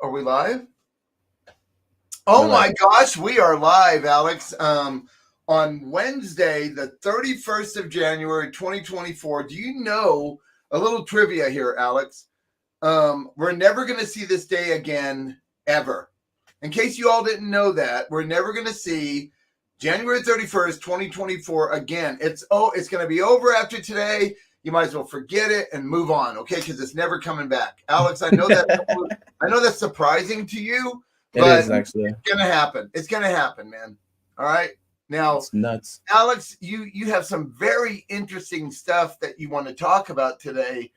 Are we live? Oh my gosh, we are live, Alex. On Wednesday, the 31st of January, 2024. Do you know a little trivia here, Alex? We're never going to see this day again, ever. In case you all didn't know that, we're never going to see January 31st, 2024 again. It's going to be over after today. You might as well forget it and move on, okay? Because it's never coming back. Alex, I know that's surprising to you, but it is actually. It's gonna happen. It's gonna happen, man. All right. Now, it's nuts. Alex, you have some very interesting stuff that you want to talk about today.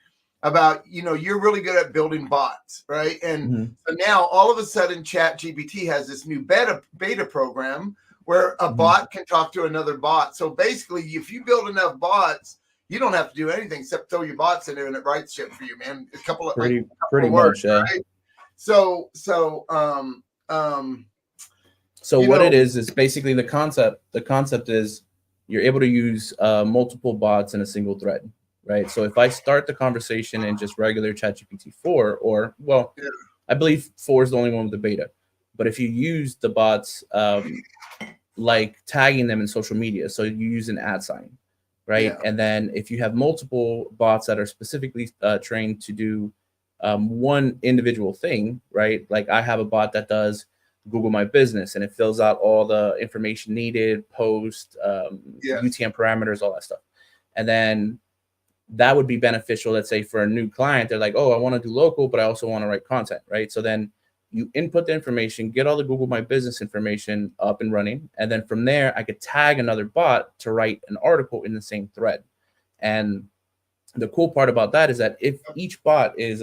About, you're really good at building bots, right? And so now all of a sudden, Chatgpt has this new beta program where a bot can talk to another bot. So basically, if you build enough bots, you don't have to do anything except throw your bots in there and it writes shit for you, man. A couple of pretty words, much, yeah. Right? So what it is basically the concept. The concept is you're able to use multiple bots in a single thread, right? So if I start the conversation in just regular ChatGPT 4, I believe 4 is the only one with the beta, but if you use the bots, like tagging them in social media, so you use an @ sign. Right. Yeah. And then if you have multiple bots that are specifically trained to do one individual thing, right? Like I have a bot that does Google My Business and it fills out all the information needed, post, UTM parameters, all that stuff. And then that would be beneficial, let's say, for a new client. They're like, oh, I want to do local, but I also want to write content, right? So then you input the information, get all the Google My Business information up and running. And then from there, I could tag another bot to write an article in the same thread. And the cool part about that is that if each bot is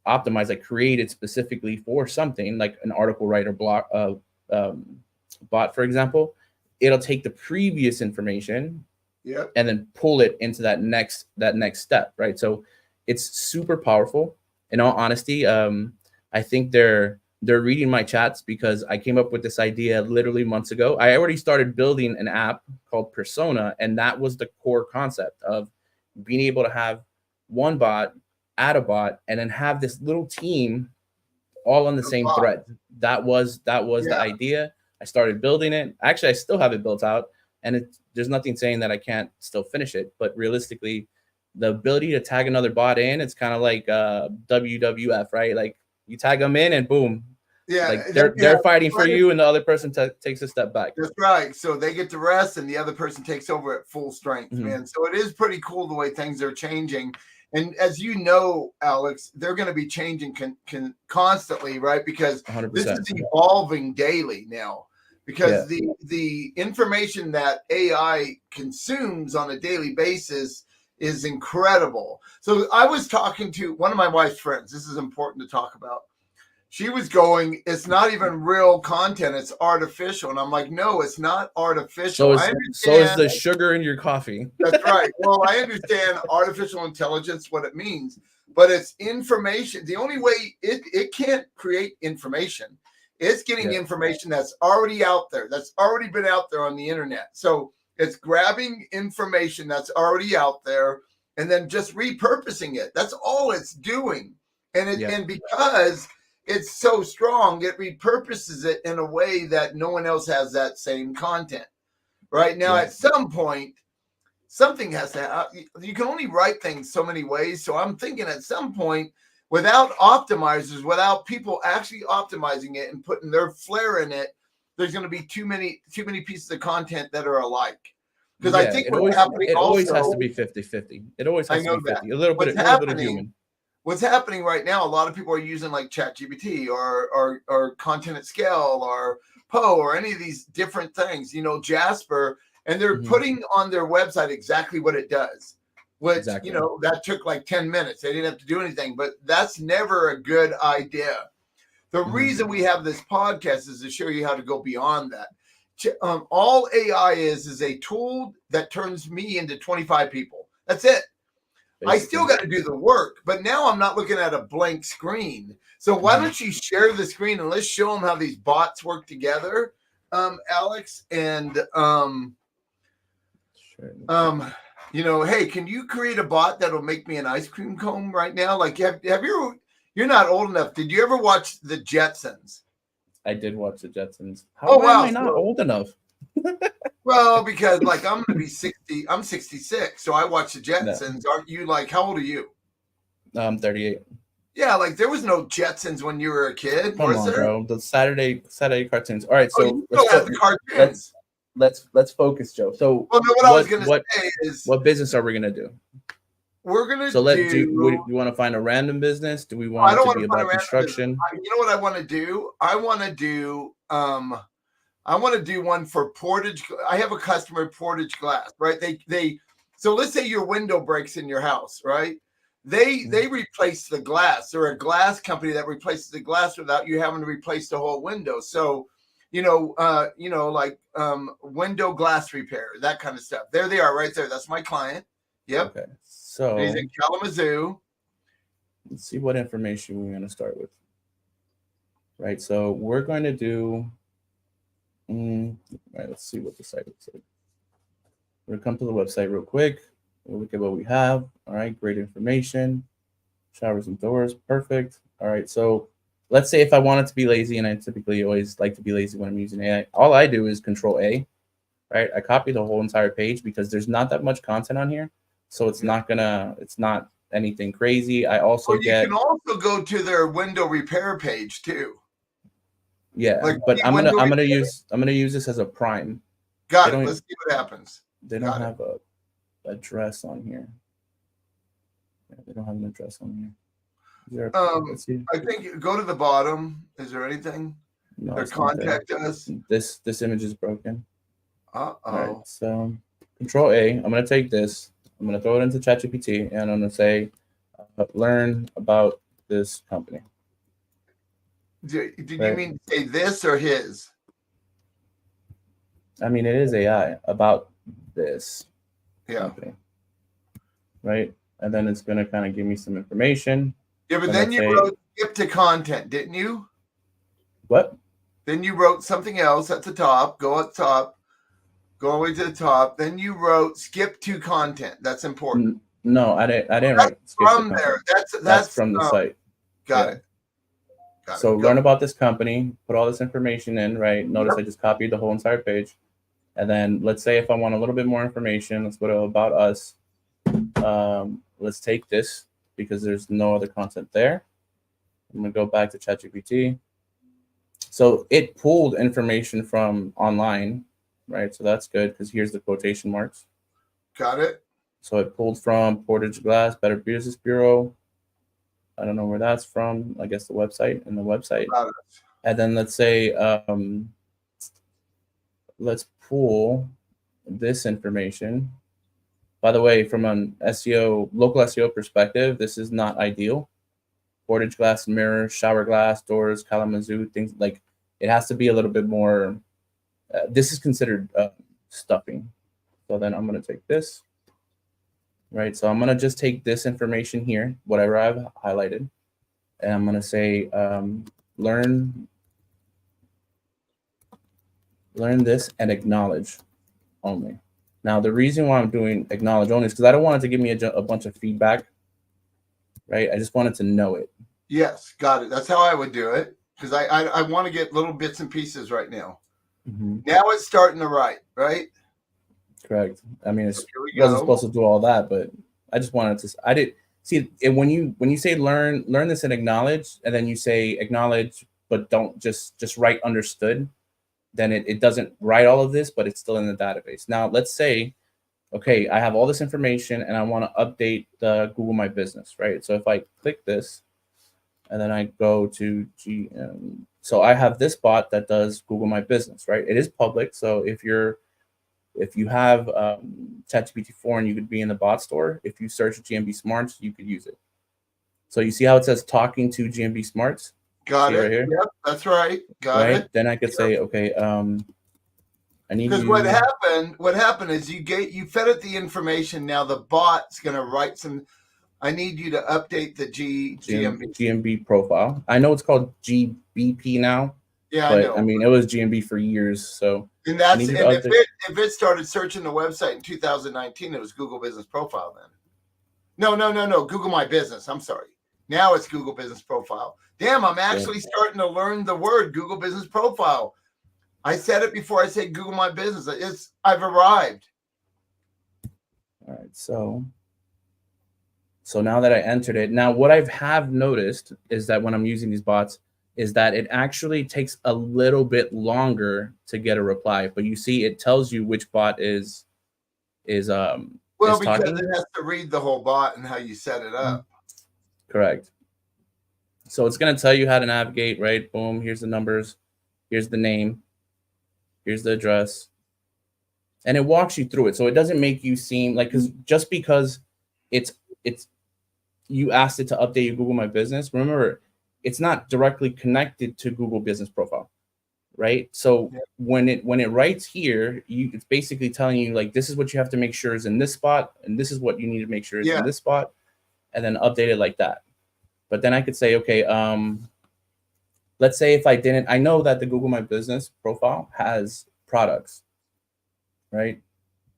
optimized, like created specifically for something like an article writer bot, for example, it'll take the previous information and then pull it into that next step, right? So it's super powerful. In all honesty, I think they're reading my chats because I came up with this idea literally months ago. I already started building an app called Persona, and that was the core concept of being able to have one bot, add a bot, and then have this little team all on the same thread. That was the idea. I started building it. Actually, I still have it built out, and there's nothing saying that I can't still finish it. But realistically, the ability to tag another bot in, it's kind of like WWF, right? Like you tag them in and boom. Yeah. Like they're fighting for you and the other person takes a step back. That's right. So they get to rest and the other person takes over at full strength, man. So it is pretty cool the way things are changing. And as you know, Alex, they're going to be changing constantly, right? Because 100%. This is evolving daily now. Because the information that AI consumes on a daily basis is incredible. So I was talking to one of my wife's friends. This is important to talk about. She was going, it's not even real content, it's artificial. And I'm like, no, it's not artificial. So is the sugar in your coffee. That's right. Well, I understand artificial intelligence, what it means, but it's information. The only way it can't create information. It's getting information that's already out there, that's already been out there on the internet. So it's grabbing information that's already out there and then just repurposing it. That's all it's doing. And because it's so strong, it repurposes it in a way that no one else has that same content. Right now, at some point, something has to happen. You can only write things so many ways. So I'm thinking at some point, without optimizers, without people actually optimizing it and putting their flair in it, there's going to be too many pieces of content that are alike. Because I think it always has to be 50-50. It always has to be 50. A little bit of human. What's happening right now, a lot of people are using like ChatGPT or Content at Scale or Poe or any of these different things, Jasper, and they're putting on their website exactly what it does. Which, that took like 10 minutes. They didn't have to do anything, but that's never a good idea. The reason we have this podcast is to show you how to go beyond that. All AI is a tool that turns me into 25 people. That's it. Basically. I still got to do the work, but now I'm not looking at a blank screen. So why don't you share the screen and let's show them how these bots work together, Alex? And hey, can you create a bot that'll make me an ice cream cone right now? Like, have you You're not old enough. Did you ever watch the Jetsons? I did watch the Jetsons. Oh Why am wow! I not old enough? Well, because like I'm gonna be 60. I'm 66, so I watch the No, Jetsons. Aren't you? Like, how old are you? I'm 38. Yeah, like there was no Jetsons when you were a kid, Come was on, there? bro. The Saturday cartoons. All right, Oh, so you still have the let's cartoons. let's focus, Joe. So Well, no, what I was gonna say is what business are we gonna do? we're gonna So do. we want to find a random business? Do we want I it don't to want be to find a about random business. construction? You know what I want to do? I want to do one for Portage. I have a customer, Portage Glass, right? They so let's say your window breaks in your house, right? They replace the glass. They're a glass company that replaces the glass without you having to replace the whole window. So, like window glass repair, that kind of stuff. There they are, right there. That's my client. Yep. Okay, And so he's in Kalamazoo. let's see what information we're going to start with. Right, so we're going to do. Right, let's see what the site looks like. We're gonna come to the website real quick. We'll look at what we have. All right, great information. Showers and doors, perfect. All right, so let's say if I wanted to be lazy, and I typically always like to be lazy when I'm using AI, all I do is Control A, right? I copy the whole entire page because there's not that much content on here, so it's not anything crazy. I also you can also go to their window repair page too. Yeah, like but I'm gonna use this as a prime. Got it. Let's see what happens. They don't have a address on here. Yeah, they don't have an address on here. Let's see. I think go to the bottom. Is there anything? No, or contact us. This image is broken. All right, so Control A. I'm gonna take this. I'm gonna throw it into Chatgpt, and I'm gonna say, learn about this company. Did you mean say this or his? I mean, it is AI about this company, right? And then it's going to kind of give me some information. Yeah, but then you wrote skip to content, didn't you? What? Then you wrote something else at the top. Go up top. Go all the way to the top. Then you wrote skip to content. That's important. No, I didn't write skip from to there. That's from the site. Got it. So learn about this company, put all this information in, right? Notice I just copied the whole entire page. And then let's say if I want a little bit more information, let's go to about us. Let's take this because there's no other content there. I'm gonna go back to Chatgpt. So it pulled information from online, right? So that's good because here's the quotation marks. Got it. So it pulled from Portage Glass, Better Business Bureau. I don't know where that's from. I guess the website and the website. And then let's say, let's pull this information. By the way, from an local SEO perspective, this is not ideal. Portage Glass, mirror, shower glass, doors, Kalamazoo, things like it has to be a little bit more. This is considered stuffing. So then I'm going to take this. Right, so I'm gonna just take this information here, whatever I've highlighted, and I'm gonna say learn this and acknowledge only. Now the reason why I'm doing acknowledge only is because I don't want it to give me a bunch of feedback. Right, I just wanted to know it. Yes, got it. That's how I would do it because I want to get little bits and pieces right now. Now it's starting to write, right? Correct. I mean, it wasn't supposed to do all that, but I just wanted to. I did see it when you say learn this and acknowledge, and then you say acknowledge, but don't just write understood. Then it doesn't write all of this, but it's still in the database. Now let's say, okay, I have all this information and I want to update the Google My Business, right? So if I click this, and then I go to so I have this bot that does Google My Business, right? It is public, so if you have Chatgpt 4 and you could be in the bot store, if you search GMB Smarts, you could use it. So you see how it says talking to GMB Smarts? Got it. Right here? Yep, that's right. Got it. Then I could say, okay, I need because what happened is you fed it the information. Now the bot's gonna write some. I need you to update the GMB profile. I know it's called GBP now. Yeah, but I know. I mean, it was GMB for years. So and that's if it started searching the website in 2019, it was Google Business Profile then. No, Google My Business. I'm sorry. Now it's Google Business Profile. Damn, I'm actually starting to learn the word Google Business Profile. I said it before I said Google My Business. I've arrived. All right, so now that I entered it, now what I have noticed is that when I'm using these bots is that it actually takes a little bit longer to get a reply. But you see, it tells you which bot is well, is because talking. it has to read the whole bot and how you set it up. Correct. So it's going to tell you how to navigate, right? Boom, here's the numbers, here's the name, here's the address, and it walks you through it. So it doesn't make you seem like, just because it's you asked it to update your Google My Business, remember, it's not directly connected to Google Business Profile, right? So when it writes here, it's basically telling you like, this is what you have to make sure is in this spot, and this is what you need to make sure is in this spot, and then update it like that. But then I could say, okay, let's say if I know that the Google My Business Profile has products, right?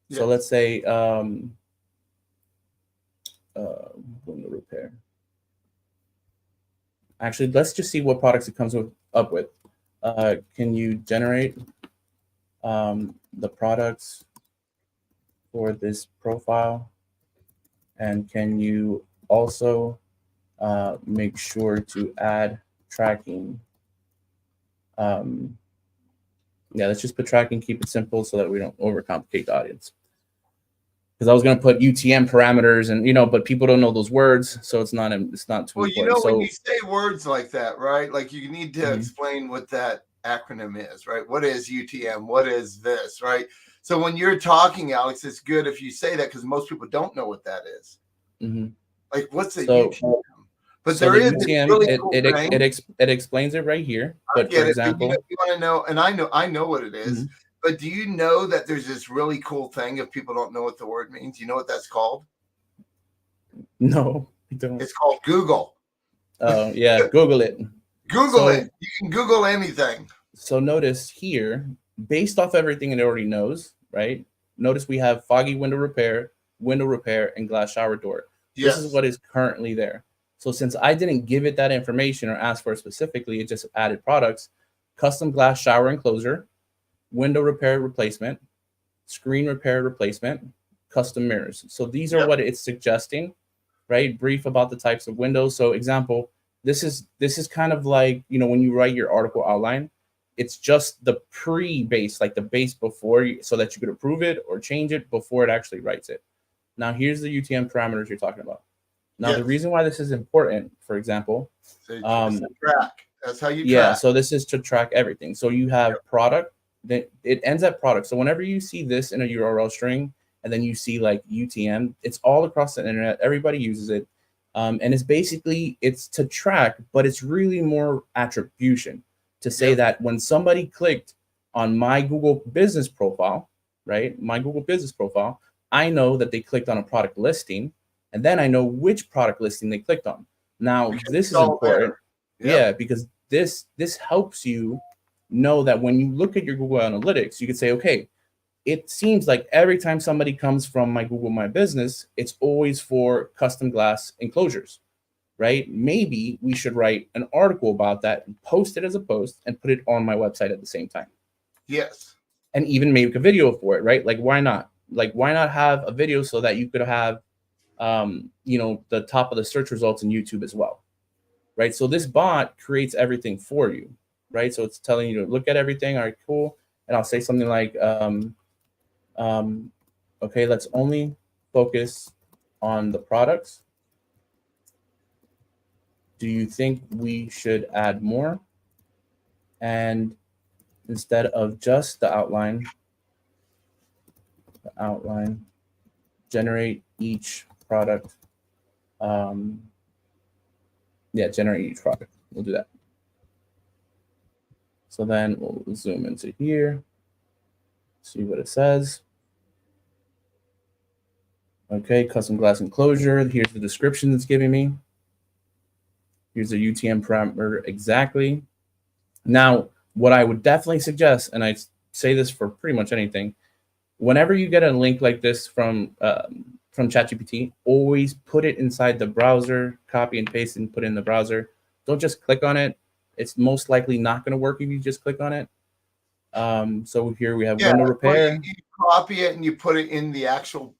Yeah. So let's say window repair. Actually, let's just see what products it comes up with. Can you generate the products for this profile? And can you also make sure to add tracking? Yeah, let's just put tracking, keep it simple so that we don't overcomplicate the audience. Because I was going to put UTM parameters and, but people don't know those words. So it's not too important. Well, when you say words like that, right? Like you need to explain what that acronym is, right? What is UTM? What is this, right? So when you're talking, Alex, it's good if you say that because most people don't know what that is. Like what's a UTM? But there is UTM, really cool thing. It explains it right here. But for example, you want to know, and I know what it is. But do you know that there's this really cool thing if people don't know what the word means? You know what that's called? No, I don't. It's called Google. Oh, yeah, Google it. Google it. You can Google anything. So notice here, based off everything it already knows, right? Notice we have foggy window repair, and glass shower door. Yes. This is what is currently there. So since I didn't give it that information or ask for it specifically, it just added products, custom glass shower enclosure, window repair replacement, screen repair replacement, custom mirrors. So these are what it's suggesting, right? Brief about the types of windows. So example, this is kind of like, when you write your article outline, it's just the pre-base, like the base before, so that you could approve it or change it before it actually writes it. Now here's the UTM parameters you're talking about. Now, the reason why this is important, for example, so track. That's how you track. Yeah, so this is to track everything. So you have product, then it ends at product. So whenever you see this in a URL string, and then you see like UTM, it's all across the internet. Everybody uses it. And it's to track, but it's really more attribution to say that when somebody clicked on my Google Business Profile, right? My Google Business Profile, I know that they clicked on a product listing. And then I know which product listing they clicked on. Now, this is important. Yeah, because this helps you know that when you look at your Google Analytics, you can say, okay, it seems like every time somebody comes from my Google My Business, it's always for custom glass enclosures, right? Maybe we should write an article about that and post it as a post and put it on my website at the same time. Yes. And even make a video for it, right? Like, why not? Like, why not have a video so that you could have the top of the search results in YouTube as well, right? So this bot creates everything for you, right? So it's telling you to look at everything. All right, cool. And I'll say something like, okay, let's only focus on the products. Do you think we should add more? And instead of just the outline, generate each product. Generate each product. We'll do that. So then we'll zoom into here, see what it says. Okay, custom glass enclosure. Here's the description it's giving me. Here's the UTM parameter exactly. Now, what I would definitely suggest, and I say this for pretty much anything, whenever you get a link like this from from ChatGPT, always put it inside the browser, copy and paste and put it in the browser. Don't just click on it. It's most likely not going to work if you just click on it. So here we have window repair. You copy it and you put it in the actual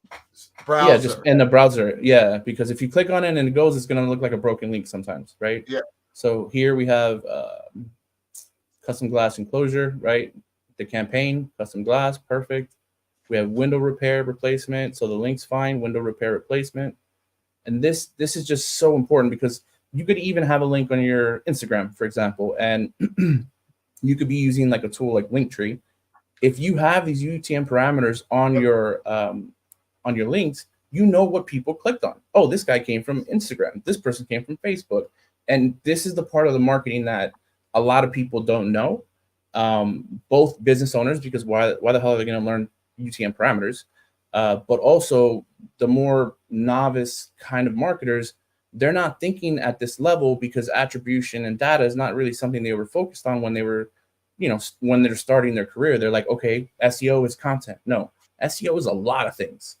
browser. Yeah, just in the browser. Yeah, because if you click on it and it goes, it's going to look like a broken link sometimes, right? Yeah. So here we have custom glass enclosure, right? The campaign, custom glass, perfect. We have window repair replacement. So the link's fine, window repair replacement. And this is just so important because you could even have a link on your Instagram, for example, and you could be using like a tool like Linktree. If you have these UTM parameters on your links, you know what people clicked on. Oh, this guy came from Instagram. This person came from Facebook. And this is the part of the marketing that a lot of people don't know. Both business owners, because why the hell are they going to learn UTM parameters? But also the more novice kind of marketers, they're not thinking at this level because attribution and data is not really something they were focused on when they were, when they're starting their career. They're like, okay, SEO is content. No, SEO is a lot of things.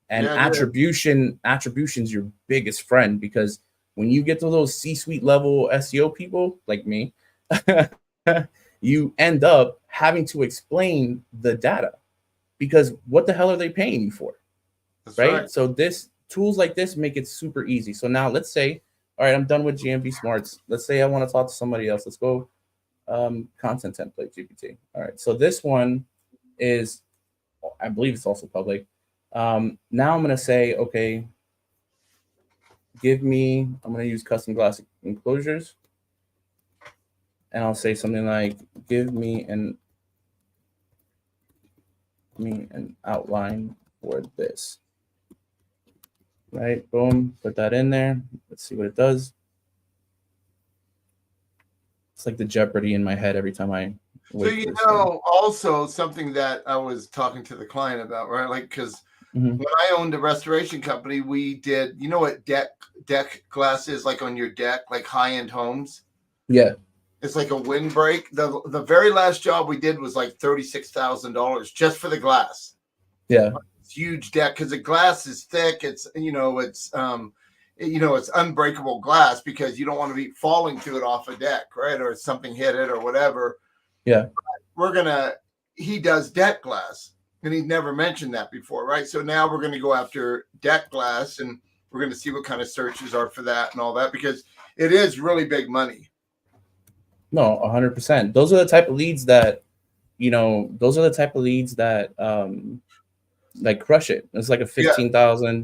And attribution's your biggest friend, because when you get to those C-suite level SEO people like me, you end up having to explain the data, because what the hell are they paying you for? That's right? So tools like this make it super easy. So now let's say, all right, I'm done with GMB Smarts. Let's say I want to talk to somebody else. Let's go content template GPT. All right, so this one is, I believe it's also public. Now I'm going to say, okay, I'm going to use custom glass enclosures. And I'll say something like, give me an outline for this. Right, boom, put that in there. Let's see what it does. It's like the Jeopardy in my head every time I wait. So, also something that I was talking to the client about, right? Like, because when I owned a restoration company, we did, what deck glass is like on your deck, like high-end homes? Yeah. It's like a windbreak. The very last job we did was like $36,000 just for the glass. Yeah. It's huge deck because the glass is thick. It's it's unbreakable glass because you don't want to be falling through it off a deck, right? Or something hit it or whatever. Yeah. He does deck glass, and he'd never mentioned that before, right? So now we're gonna go after deck glass, and we're gonna see what kind of searches are for that and all that, because it is really big money. No, 100%. Those are the type of leads that, like crush it. It's like a $15,000,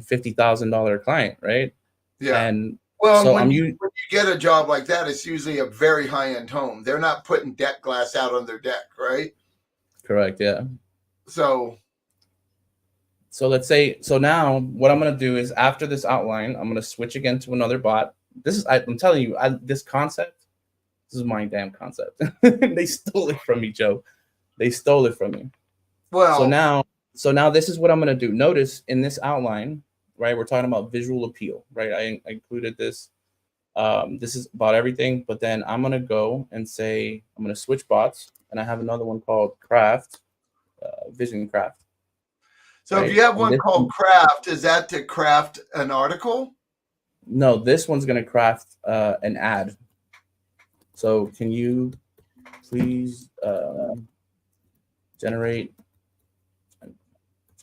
$50,000 client, right? Yeah. And so when you get a job like that, it's usually a very high-end home. They're not putting deck glass out on their deck, right? Correct. Yeah. So let's say, now what I'm going to do is, after this outline, I'm going to switch again to another bot. I'm telling you, this concept, this is my damn concept. They stole it from me, Joe. They stole it from me. Well, so now this is what I'm going to do. Notice in this outline, right, we're talking about visual appeal, right? I included this. This is about everything, but then I'm going to go and say, I'm going to switch bots, and I have another one called Craft, Vision Craft. So right? If you have one called Craft, is that to craft an article? No, this one's going to craft an ad. So can you please generate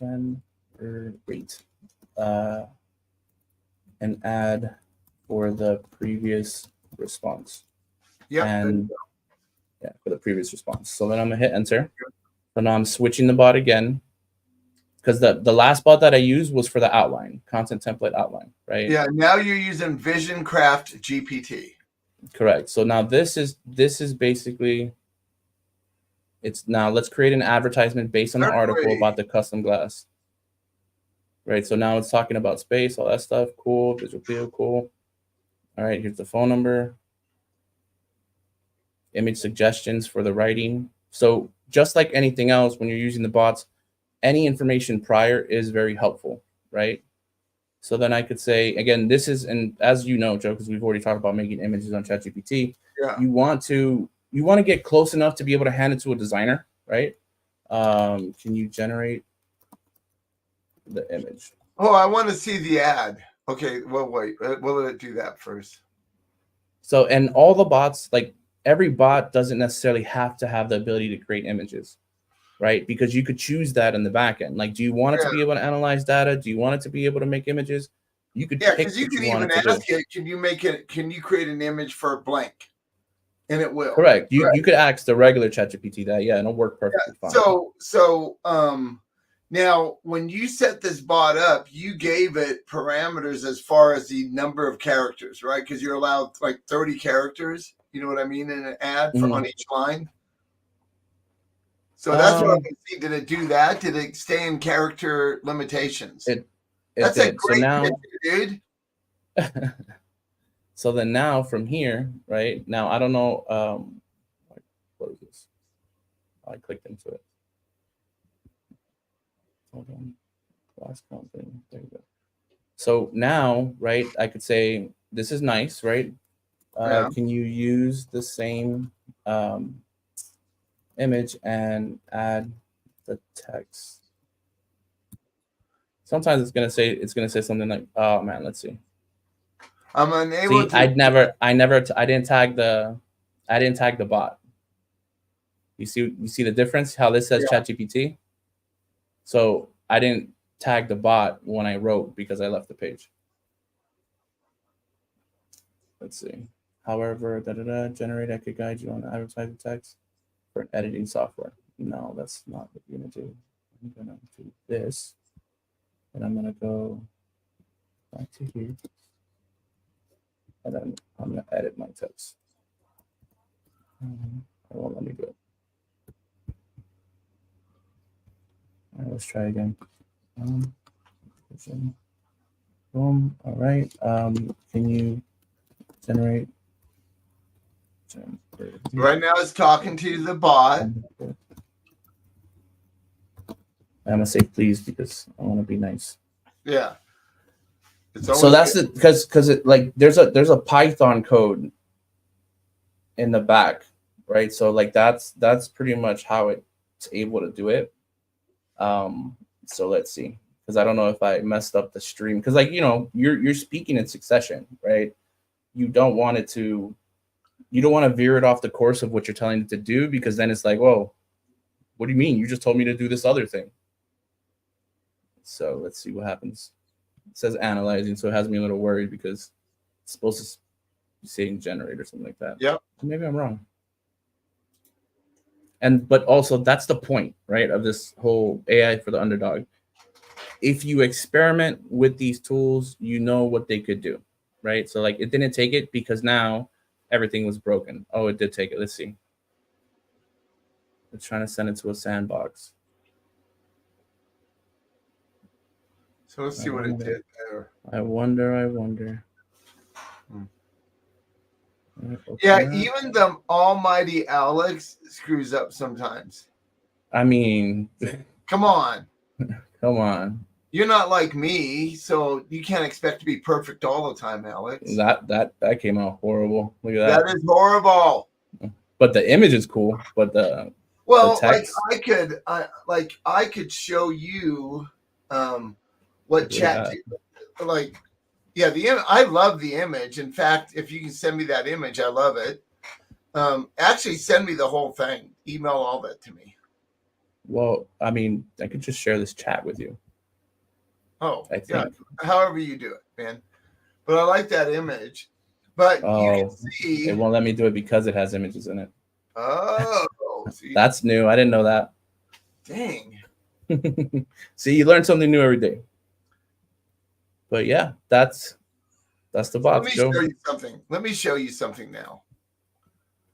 an ad for the previous response? Yeah. And yeah, for the previous response. So then I'm gonna hit enter. So now I'm switching the bot again, because the last bot that I used was for the outline, content template outline, right? Yeah. Now you're using Vision Craft GPT. Correct. So now this is basically, it's now let's create an advertisement based on the article about the custom glass. Right. So now it's talking about space, all that stuff. Cool. Visual appeal. Cool. All right. Here's the phone number. Image suggestions for the writing. So just like anything else, when you're using the bots, any information prior is very helpful, right? So then I could say, again, this is, and as you know, Joe, because we've already talked about making images on ChatGPT, you want to get close enough to be able to hand it to a designer, right? Can you generate the image? Oh, I want to see the ad. Okay, well, wait. We'll let it do that first. So, and all the bots, like every bot doesn't necessarily have to have the ability to create images, right? Because you could choose that in the back end. Like, do you want it to be able to analyze data? Do you want it to be able to make images? You could Yeah, pick because you what can you want even it to do. ask it, can you make it, can you create an image for blank? And it will. Correct. You could ask the regular ChatGPT that. Yeah, it'll work perfectly fine. So now when you set this bot up, you gave it parameters as far as the number of characters, right? Because you're allowed like 30 characters, you know what I mean, in an ad for on each line. So that's what I want to see. Did it do that? Did it stay in character limitations? That's did. a great so now, picture, dude. So then now from here, right? Now I don't know what is this? I clicked into it. Hold on. Last company. There you go. So now, right, I could say this is nice, right? Can you use the same image and add the text? Sometimes it's gonna say something like, oh man, let's see. I'm unable to. I didn't tag the bot. You see the difference? How this says ChatGPT. So I didn't tag the bot when I wrote because I left the page. Let's see. However, generate. I could guide you on advertising text for editing software. No, that's not what you're gonna do. I'm gonna do this, and I'm gonna go back to here, and then I'm gonna edit my text. It won't let me do it. All right, let's try again. Boom. All right. Can you generate? Right now, it's talking to the bot. I'm gonna say please because I want to be nice. Yeah. So that's it, because it like there's a Python code in the back, right? So like that's pretty much how it's able to do it. So let's see, because I don't know if I messed up the stream, because like you're speaking in succession, right? You don't want to veer it off the course of what you're telling it to do, because then it's like, whoa, what do you mean? You just told me to do this other thing. So let's see what happens. It says analyzing, so it has me a little worried because it's supposed to be saying generate or something like that. Yep. Maybe I'm wrong. But also that's the point, right, of this whole AI for the underdog. If you experiment with these tools, you know what they could do, right? So like it didn't take it because now everything was broken. Oh, it did take it. Let's see. It's trying to send it to a sandbox. So let's see what it did there. I wonder. Yeah, even the almighty Alex screws up sometimes. I mean, come on. Come on. You're not like me, so you can't expect to be perfect all the time, Alex. That came out horrible. Look at that. That is horrible. But the image is cool. But the text, I could show you what chat I love the image. In fact, if you can send me that image, I love it. Actually send me the whole thing. Email all that to me. Well, I mean, I could just share this chat with you. Oh, I think. Yeah. However you do it, man. But I like that image. But you can see it won't let me do it because it has images in it. Oh, that's new. I didn't know that. Dang. See, you learn something new every day. But yeah, that's the box. Let me show you something now.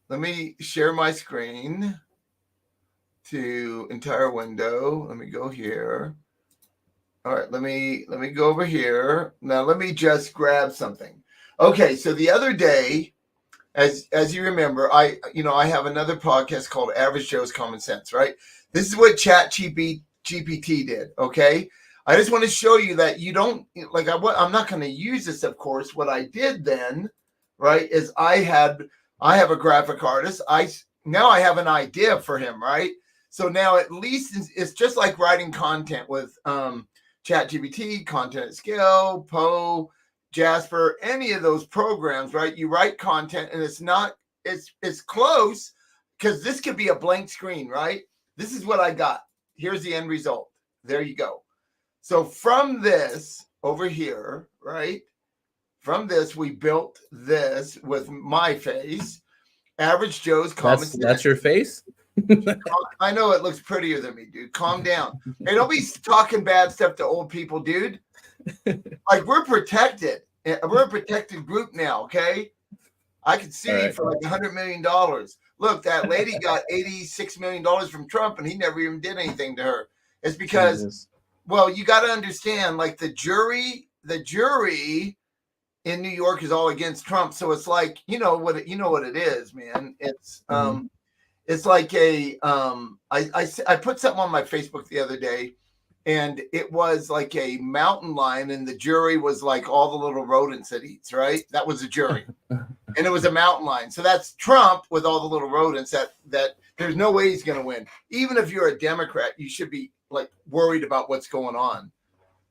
Let me share my screen to entire window. Let me go here. All right, let me go over here. Now let me just grab something. Okay, so the other day, as you remember, I have another podcast called Average Joe's Common Sense, right? This is what ChatGPT did, okay? I just want to show you that you don't like. I'm not going to use this, of course. What I did then, right, is I have a graphic artist. Now I have an idea for him, right? So now at least it's just like writing content with ChatGPT, Content at Scale, Poe, Jasper, any of those programs, right? You write content and it's close because this could be a blank screen, right? This is what I got. Here's the end result. There you go. So from this over here, right? From this, we built this with my face. Average Joe's common sense. That's your face? I know it looks prettier than me, dude. Calm down. Hey, don't be talking bad stuff to old people, dude. Like, we're protected. We're a protected group now, okay? I could sue you for like $100 million. Look, that lady got $86 million from Trump, and he never even did anything to her. It's because, well, you got to understand, like the jury in New York is all against Trump. So it's like, you know what it is, man. It's it's like I put something on my Facebook the other day, and it was like a mountain lion, and the jury was like all the little rodents it eats, right? That was a jury. And it was a mountain lion. So that's Trump with all the little rodents that there's no way he's going to win. Even if you're a Democrat, you should be like worried about what's going on.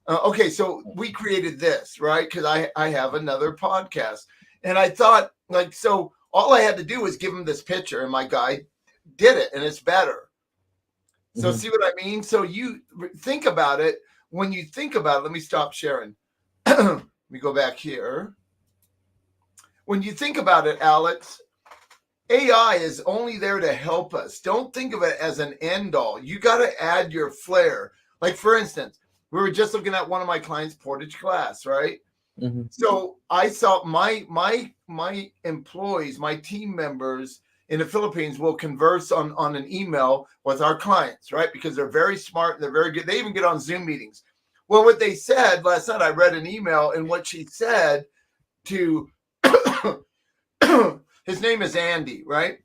Okay, so we created this, right? Because I have another podcast. And I thought, like, so all I had to do was give him this picture, and my guy did it, and it's better. So see what I mean? So you think about it. When you think about it, let me stop sharing. Let me go back here. When you think about it, Alex, AI is only there to help us. Don't think of it as an end all. You got to add your flair. Like, for instance, we were just looking at one of my clients' Portage class, right? So I saw my employees, my team members in the Philippines will converse on an email with our clients, right? Because they're very smart and they're very good. They even get on Zoom meetings. Well, what they said last night, I read an email, and what she said to his name is Andy, right?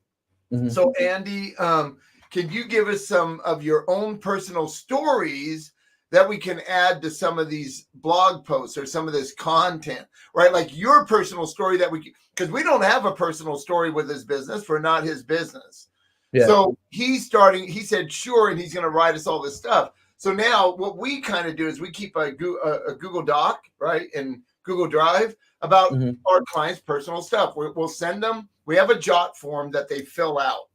So Andy, can you give us some of your own personal stories that we can add to some of these blog posts or some of this content, right? Like your personal story that because we don't have a personal story with his business. We're not his business. Yeah. So he said, sure. And he's going to write us all this stuff. So now what we kind of do is we keep a Google Doc, right? And Google Drive about our clients' personal stuff. We'll send them. We have a jot form that they fill out.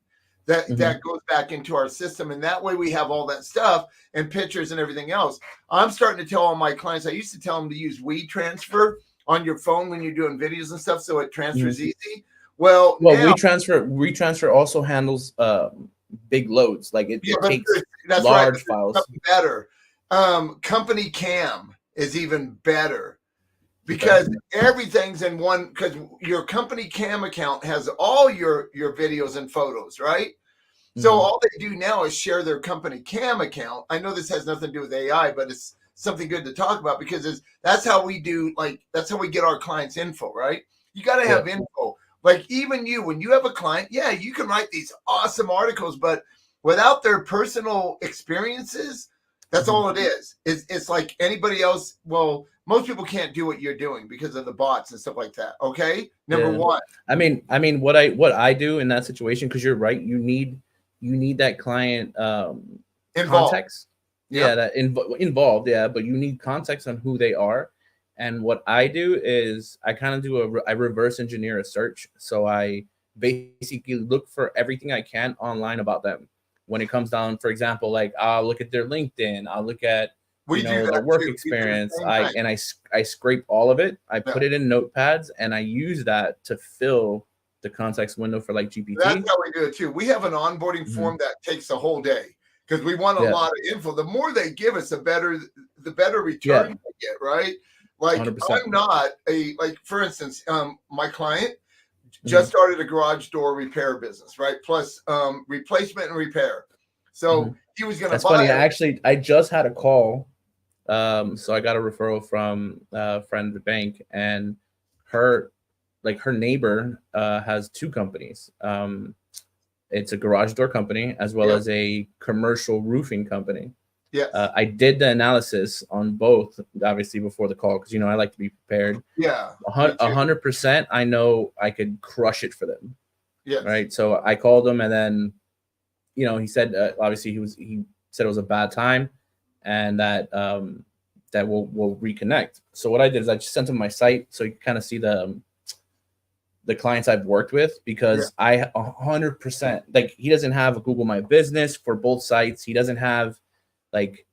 That goes back into our system. And that way we have all that stuff and pictures and everything else. I'm starting to tell all my clients, I used to tell them to use WeTransfer on your phone when you're doing videos and stuff, so it transfers easy. Well, now, WeTransfer also handles big loads. Like it takes large files. Better. Company Cam is even better. Because everything's in one, because your company cam account has all your videos and photos, right? So all they do now is share their company cam account. I know this has nothing to do with AI, but it's something good to talk about because that's how we do, like, that's how we get our clients' info, right? You got to have info. Like even you, when you have a client, you can write these awesome articles, but without their personal experiences, that's all it is. It's like anybody else. Well, most people can't do what you're doing because of the bots and stuff like that. Okay, number one. I mean, what I do in that situation, because you're right, you need that client context. That involved. Yeah, but you need context on who they are. And what I do is I kind of do I reverse engineer a search. So I basically look for everything I can online about them. When it comes down, for example, like I'll look at their LinkedIn, I'll look at their work experience. I scrape all of it. I put it in notepads, and I use that to fill the context window for like GPT. That's how we do it too. We have an onboarding form that takes a whole day because we want a lot of info. The more they give us, the better return we get, right? Like 100%. I'm not for instance, my client just started a garage door repair business, right? Plus replacement and repair. So he was going to buy funny. I just had a call. So I got a referral from a friend of the bank, and her neighbor has two companies. It's a garage door company as well as a commercial roofing company. Yes. I did the analysis on both, obviously, before the call, because I like to be prepared. Yeah. 100%. I know I could crush it for them. Yeah. Right. So I called him, and then, he said obviously he said it was a bad time, and that that will reconnect. So what I did is I just sent him my site so you can kind of see the clients I've worked with, because I 100%, like, he doesn't have a Google My Business for both sites. He doesn't have, like,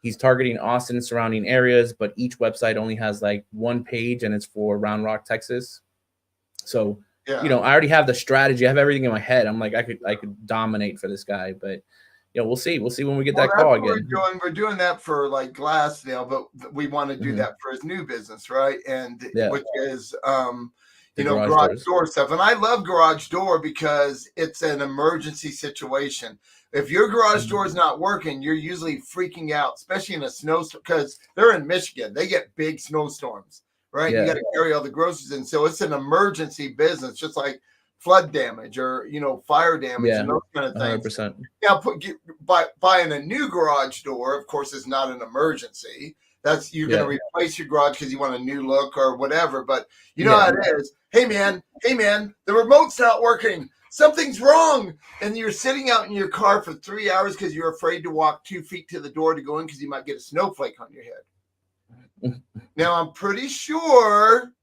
he's targeting Austin and surrounding areas, but each website only has like one page and it's for Round Rock, Texas. So, I already have the strategy. I have everything in my head. I'm like, I could dominate for this guy, but we'll see. We'll see when we get that call again. We're doing that for like Glassdale, but we want to do that for his new business, right? And which is garage door stuff. And I love garage door because it's an emergency situation. If your garage door is not working, you're usually freaking out, especially in a snowstorm, because they're in Michigan. They get big snowstorms, right? You got to carry all the groceries in. So it's an emergency business, just like flood damage or, fire damage and those kind of things. 100%. Now, buying a new garage door, of course, is not an emergency. That's you're going to replace your garage because you want a new look or whatever. But you know how it is. Hey man, the remote's not working. Something's wrong. And you're sitting out in your car for 3 hours because you're afraid to walk 2 feet to the door to go in because you might get a snowflake on your head. Now, I'm pretty sure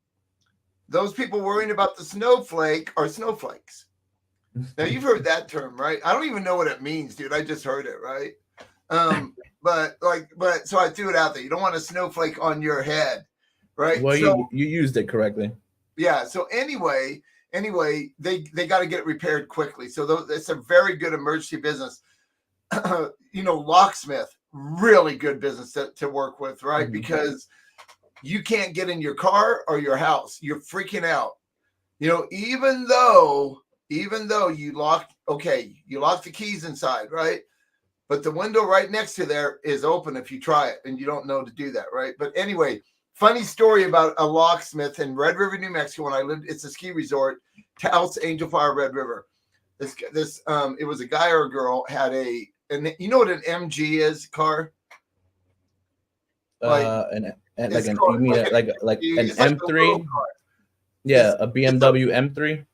those people worrying about the snowflake are snowflakes. Now, you've heard that term, right? I don't even know what it means, dude. I just heard it, right? But so I threw it out there. You don't want a snowflake on your head, right? Well, so, you used it correctly. Yeah. So anyway, they got to get it repaired quickly. So it's a very good emergency business. Locksmith, really good business to work with, right? Mm-hmm. Because you can't get in your car or your house. You're freaking out. Even though you lock the keys inside, right? But the window right next to there is open if you try it, and you don't know to do that, right? But anyway, funny story about a locksmith in Red River, New Mexico. When I lived, it's a ski resort, Taos Angel Fire, Red River. It was a guy or a girl had and you know what an MG is, car? An M3? Yeah, a BMW M3.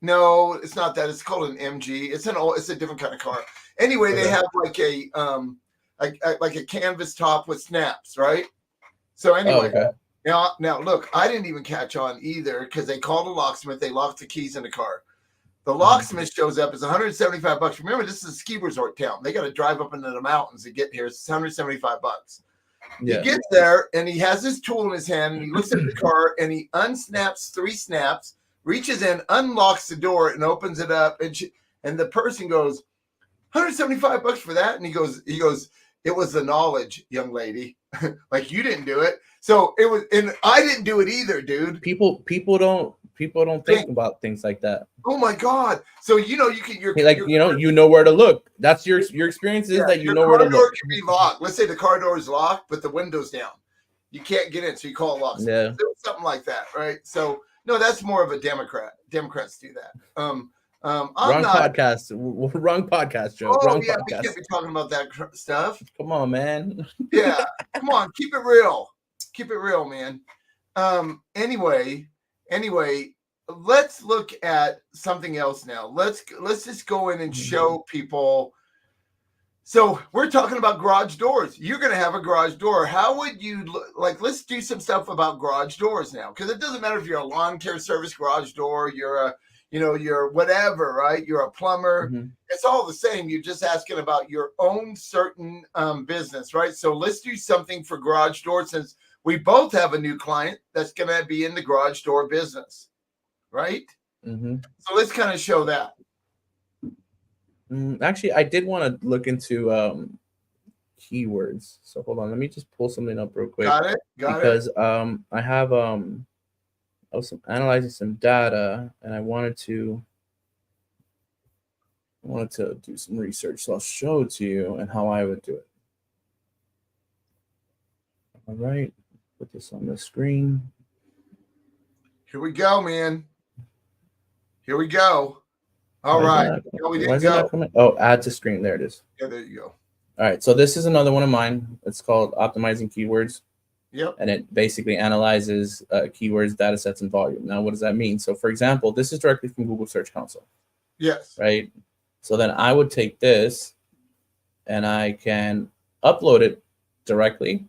No, it's not that. It's called an MG. It's a different kind of car. Anyway, they have like a canvas top with snaps, right? So anyway, now look, I didn't even catch on either because they called a locksmith. They locked the keys in the car. The locksmith shows up. It's $175. Remember, this is a ski resort town. They got to drive up into the mountains to get here. It's $175. Yeah. He gets there and he has this tool in his hand and he looks at the car and he unsnaps 3 snaps, reaches in, unlocks the door and opens it up. And the person goes, $175 for that. And he goes, it was the knowledge, young lady. Like, you didn't do it. So it was, and I didn't do it either, dude. People don't think about things like that. Oh my God. So you know where to look. That's your experience is that you know where to look. Your car door can be locked. Let's say the car door is locked, but the window's down. You can't get in, so you call a locksmith. Yeah. Something like that, right? So no, that's more of a Democrat. Democrats do that. Wrong podcast, Joe. Oh, Wrong yeah, podcast. We can't be talking about that stuff. Come on, man. Yeah, come on, keep it real. Keep it real, man. Anyway, let's look at something else now. Let's just go in and show people. So we're talking about garage doors. You're going to have a garage door. How would you let's do some stuff about garage doors now, because it doesn't matter if you're a lawn care service garage door, you're whatever, right? You're a plumber. Mm-hmm. It's all the same. You're just asking about your own certain business, right? So let's do something for garage doors, since we both have a new client that's going to be in the garage door business, right? Mm-hmm. So let's kind of show that. Actually, I did want to look into keywords. So hold on, let me just pull something up real quick. Got it. Because I have I was analyzing some data and I wanted to do some research. So I'll show it to you and how I would do it. All right, put this on the screen. Here we go, man. Here we go. All right. We didn't go. Oh, add to screen. There it is. Yeah, there you go. All right. So this is another one of mine. It's called Optimizing Keywords. Yep. And it basically analyzes keywords, data sets, and volume. Now, what does that mean? So, for example, this is directly from Google Search Console. Yes. Right. So then I would take this and I can upload it directly.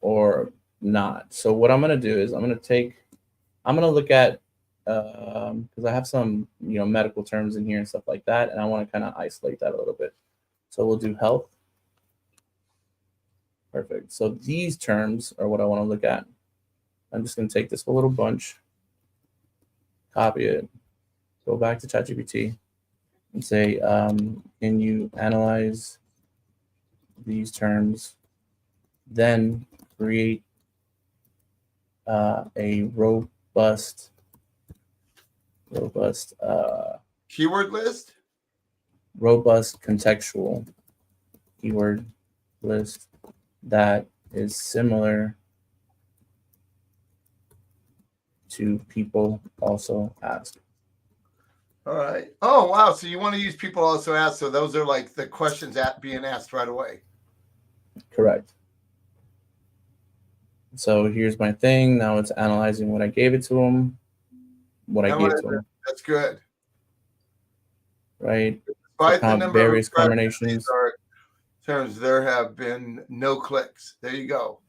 or not. So what I'm going to do is I'm going to look at, because I have some, medical terms in here and stuff like that, and I want to kind of isolate that a little bit. So we'll do health. Perfect. So these terms are what I want to look at. I'm just going to take this little bunch, copy it, go back to ChatGPT, and say, can you analyze these terms, then create a robust keyword list, robust contextual keyword list that is similar to people also ask. All right. Oh, wow. So you want to use people also ask. So those are like the questions being asked right away. Correct. So here's my thing. Now it's analyzing what I gave it to them. That's good. Right. Despite the number various combinations. Terms, there have been no clicks. There you go.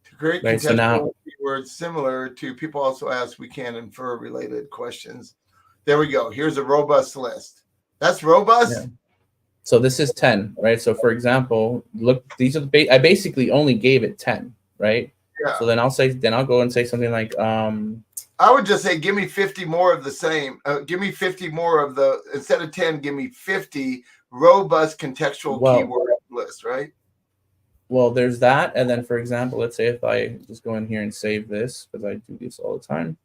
To create right, so now keywords similar to people also ask, we can infer related questions. There we go. Here's a robust list. That's robust. Yeah. So this is 10, right? So for example, look, these are I basically only gave it 10, right? Yeah. So then I'll go and say something like, I would just say, give me 50 more of the same. Give me 50 more of the, instead of 10, give me 50 robust contextual keyword list, right? Well, there's that. And then, for example, let's say if I just go in here and save this, because I do this all the time,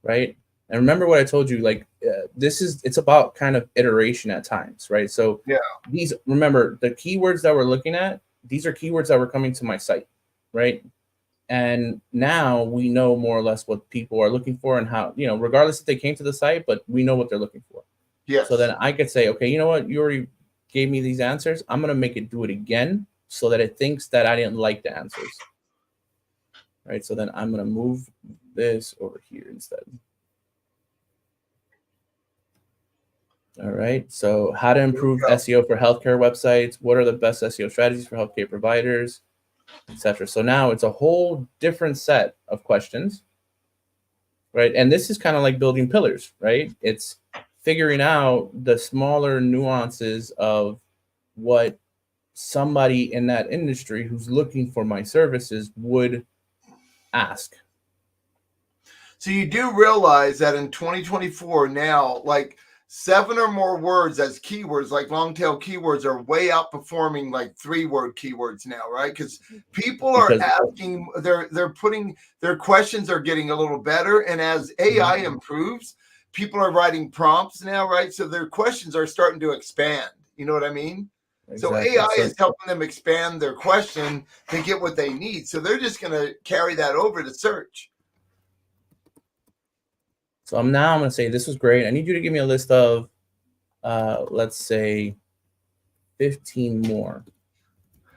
right? And remember what I told you, like it's about kind of iteration at times, right? So remember the keywords that we're looking at, these are keywords that were coming to my site, right? And now we know more or less what people are looking for and how, regardless if they came to the site, but we know what they're looking for. Yes. So then I could say, okay, you know what? You already gave me these answers. I'm going to make it do it again so that it thinks that I didn't like the answers. Right. So then I'm going to move this over here instead. All right. So how to improve SEO for healthcare websites. What are the best SEO strategies for healthcare providers, etc. So now it's a whole different set of questions. Right. And this is kind of like building pillars, right? It's figuring out the smaller nuances of what somebody in that industry who's looking for my services would ask. So you do realize that in 2024 now, like 7 or more words as keywords, like long tail keywords, are way outperforming like 3-word keywords now, right? Because people are asking, they're putting, their questions are getting a little better, and as AI improves, people are writing prompts now, right? So their questions are starting to expand. You know what I mean? Exactly. So AI is helping them expand their question to get what they need. So they're just going to carry that over to search. So I'm going to say, this was great. I need you to give me a list of, let's say, 15 more.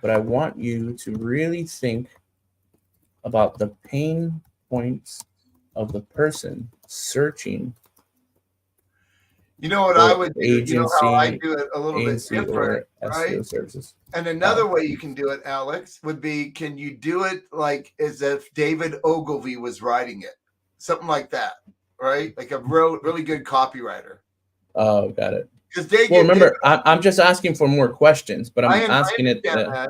But I want you to really think about the pain points of the person searching. You know what I would do? You know how I do it a little bit different, right? Services. And another way you can do it, Alex, would be, can you do it like as if David Ogilvy was writing it? Something like that, right? Like a really good copywriter. Oh, got it. Well, remember, I'm just asking for more questions, but I'm asking it. That,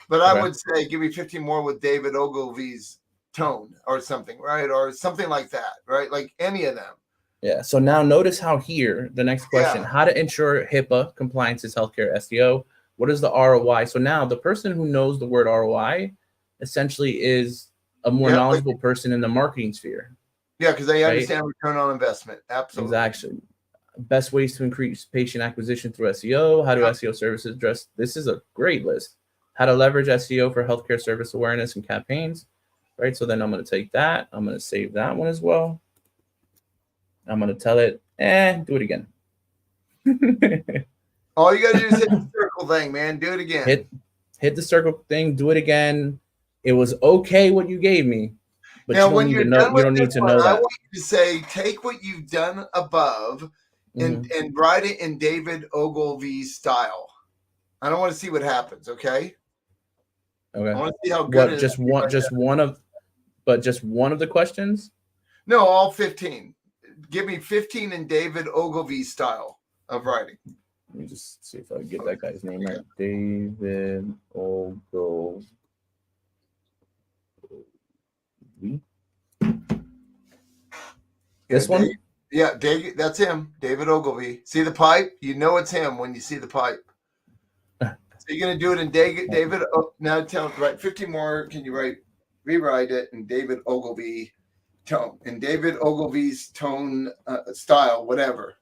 but I would say, give me 15 more with David Ogilvy's tone or something, right? Or something like that, right? Like any of them. Yeah. So now notice how here, the next question, how to ensure HIPAA compliance is healthcare SEO. What is the ROI? So now the person who knows the word ROI essentially is a more knowledgeable person in the marketing sphere. Yeah, because they understand return on investment. Absolutely. Exactly. Best ways to increase patient acquisition through SEO. How do SEO services address? This is a great list. How to leverage SEO for healthcare service awareness and campaigns. Right. So then I'm going to take that. I'm going to save that one as well. I'm going to tell it, do it again. All you got to do is hit the circle thing, man. Do it again. Hit the circle thing. Do it again. It was okay what you gave me, but now, you don't need to know. You don't need to know that. I want you to say, take what you've done above and write it in David Ogilvy's style. I don't want to see what happens. Okay. Okay. I want to see how good it is. Just one of the questions? No, all 15. Give me 15 in David Ogilvy style of writing. Let me just see if I get that guy's name right. David Ogilvy. This one? Yeah, David, that's him. David Ogilvy. See the pipe? You know it's him when you see the pipe. So you're going to do it in David. Oh, now write 50 more. Can you rewrite it in David Ogilvy tone? In David Ogilvy's tone, style, whatever.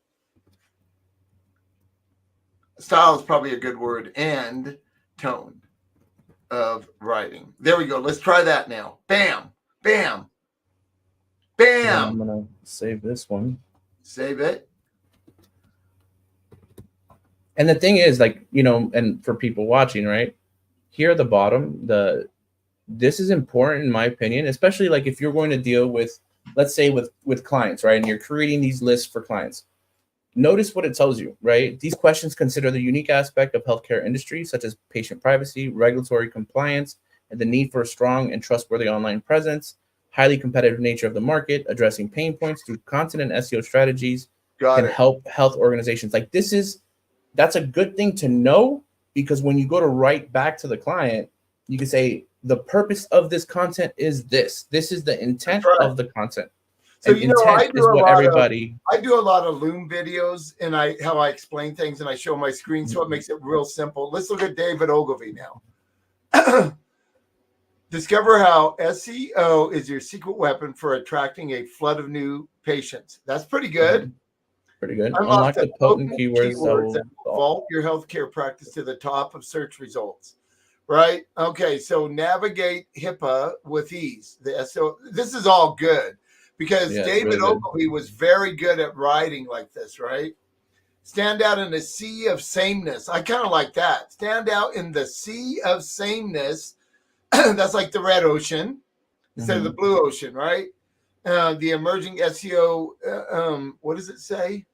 Style is probably a good word. And tone of writing. There we go. Let's try that now. Bam. Bam. Bam. Yeah, I'm going to save this one. Save it. And the thing is, like, you know, and for people watching, right, here at the bottom, this is important in my opinion, especially like if you're going to deal with, let's say with clients, right, and you're creating these lists for clients. Notice what it tells you, right? These questions consider the unique aspect of healthcare industry, such as patient privacy, regulatory compliance, and the need for a strong and trustworthy online presence, highly competitive nature of the market, addressing pain points through content and SEO strategies can help health organizations. Like that's a good thing to know, because when you go to write back to the client, you can say the purpose of this content is this. This is the intent of the content. So and I do a lot of Loom videos, and how I explain things, and I show my screen, so it makes it real simple. Let's look at David Ogilvy now. Discover how SEO is your secret weapon for attracting a flood of new patients. That's pretty good. Pretty good. Unlock the potent keywords that will vault your healthcare practice to the top of search results. Right? Okay, so navigate HIPAA with ease. The SEO. This is all good because David Ogilvy was very good at writing like this, right? Stand out in the sea of sameness. I kind of like that. Stand out in the sea of sameness. That's like the red ocean instead of the blue ocean, right? The emerging SEO, what does it say?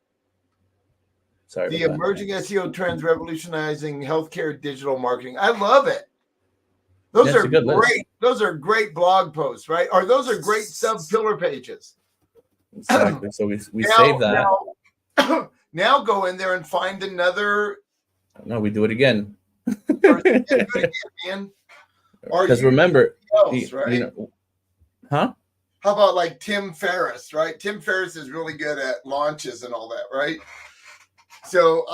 Sorry. The emerging SEO trends revolutionizing healthcare digital marketing. I love it. Those are great. List. Those are great blog posts, right? Or those are great sub-pillar pages. Exactly. So we save that. Now go in there and find another. No, we do it again. Because remember, right? You know, huh? How about like Tim Ferriss, right? Tim Ferriss is really good at launches and all that, right? So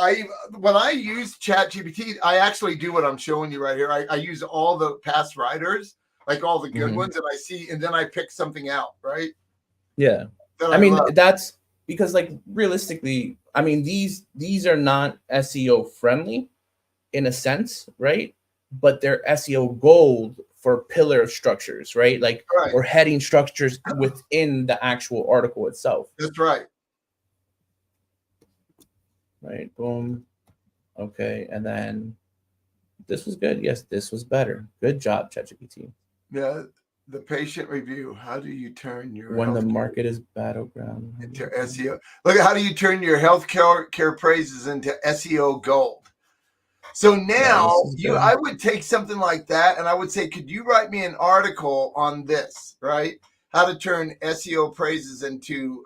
when I use Chatgpt, I actually do what I'm showing you right here. I use all the past writers, like all the good ones, and then I pick something out, right? Yeah. I mean, that's because, like, realistically, I mean, these are not SEO friendly in a sense, right? But they're SEO gold for pillar structures, right? Like, or heading structures within the actual article itself. That's right. Right. Boom. Okay. And then this was good. Yes, this was better. Good job, ChatGPT. Yeah. The patient review. How do you turn your when the market is battleground into SEO? Look at how do you turn your healthcare praises into SEO gold? So now I would take something like that and I would say, could you write me an article on this, right? How to turn SEO praises into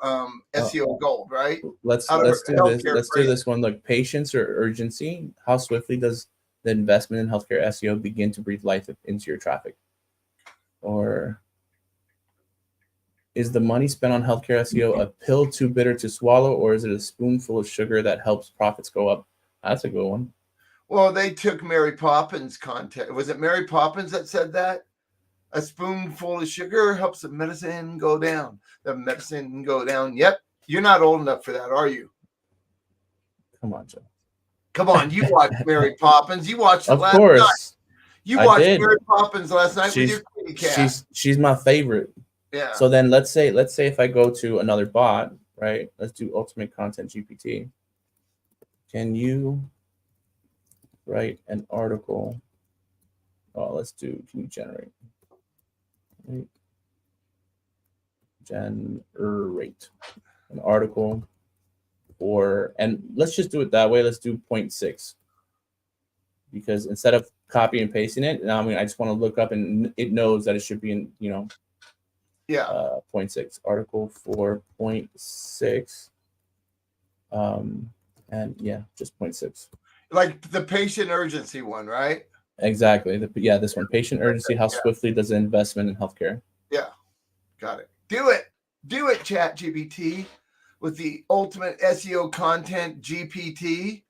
SEO gold, right? Let's do this. Let's do this one. Like, patience or urgency. How swiftly does the investment in healthcare SEO begin to breathe life into your traffic? Or is the money spent on healthcare SEO a pill too bitter to swallow, or is it a spoonful of sugar that helps profits go up? That's a good one. Well, they took Mary Poppins content. Was it Mary Poppins that said that? A spoonful of sugar helps the medicine go down. The medicine go down. Yep. You're not old enough for that, are you? Come on, Joe. Come on. You watched Mary Poppins. You watched it last night. You watched Mary Poppins last night with your kitty cat. She's my favorite. Yeah. So then let's say if I go to another bot, right? Let's do Ultimate Content GPT. Can you write an article? Oh, can you generate? Right. Generate an article and let's just do it that way. Let's do 0.6 because instead of copy and pasting it, I mean, I just want to look up and it knows that it should be in, 0.6, article 4.6. And yeah, just 0.6. Like the patient urgency one, right? Exactly. This one, patient urgency. How swiftly does the investment in healthcare? Yeah, got it. Do it, ChatGPT, with the ultimate SEO content GPT.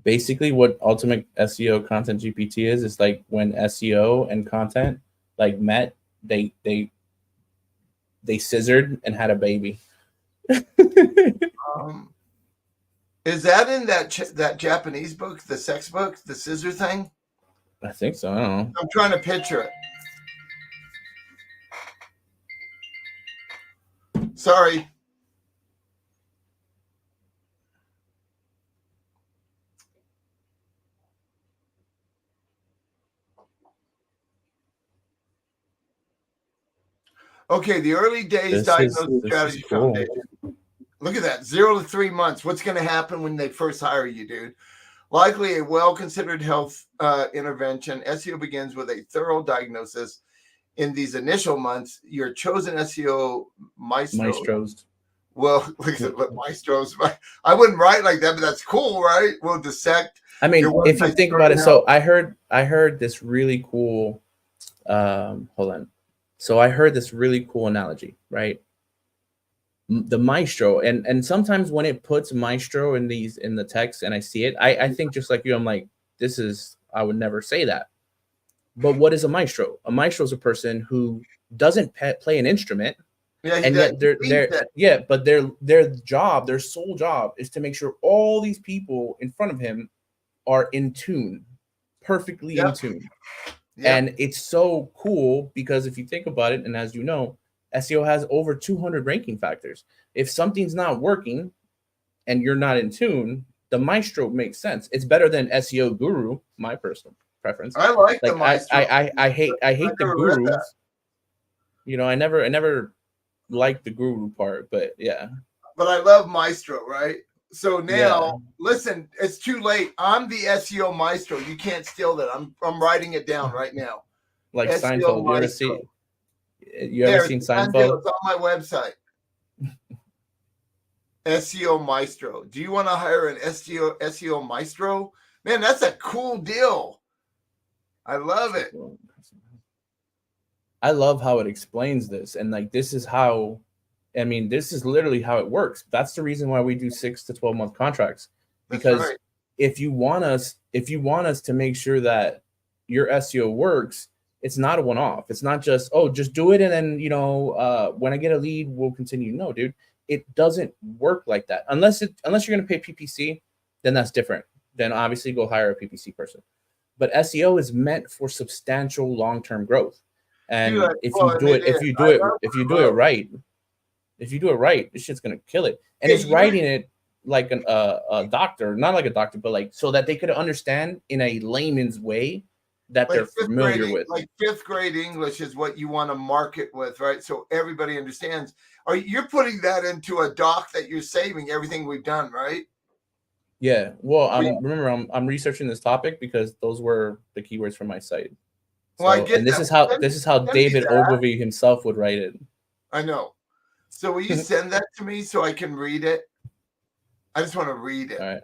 Basically, what ultimate SEO content GPT is like when SEO and content like met, they scissored and had a baby. Is that in that Japanese book, the sex book, the scissor thing? I think so. I don't know. I'm trying to picture it. Sorry. Okay, the early days diagnosis strategy foundation. Look at that, 0 to 3 months. What's going to happen when they first hire you, dude? Likely a well-considered health intervention. SEO begins with a thorough diagnosis. In these initial months, your chosen SEO maestros. Well, look at maestros. I wouldn't write like that, but that's cool, right? We'll dissect. I mean, if you think about it, so I heard this really cool. Hold on. So I heard this really cool analogy, right? The maestro, and sometimes when it puts maestro in the text and I see it, I think just like you, I'm like, I would never say that. But what is a maestro? A maestro is a person who doesn't play an instrument, and yet but their sole job is to make sure all these people in front of him are in tune, perfectly in tune. And it's so cool because if you think about it, and as you know, SEO has over 200 ranking factors. If something's not working and you're not in tune, the maestro makes sense. It's better than SEO guru, my personal preference. I like the maestro. I hate the gurus. I never liked the guru part, but yeah. But I love maestro, right? So now, listen, it's too late. I'm the SEO maestro. You can't steal that. I'm writing it down right now. Like SEO Seinfeld. You ever seen Seinfeld? It's on my website. SEO maestro. Do you want to hire an SEO maestro? Man, that's a cool deal. I love it. I love how it explains this, and like this is literally how it works. That's the reason why we do 6 to 12 month contracts, because if you want us to make sure that your SEO works, it's not a one-off. It's not just, just do it and then when I get a lead, we'll continue. No, dude, it doesn't work like that. Unless you're going to pay PPC, then that's different. Then obviously go hire a PPC person. But SEO is meant for substantial long-term growth. And if you do it right, this shit's gonna kill it. And it's writing it like a doctor, not like a doctor, but like so that they could understand in a layman's way that they're familiar with. Like 5th grade English is what you want to market with, right? So everybody understands. You're putting that into a doc that you're saving everything we've done, right? Yeah. Well, remember, I'm researching this topic because those were the keywords for my site. Well, I get this is how David Ogilvy himself would write it. I know. So will you send that to me so I can read it? I just want to read it. All right.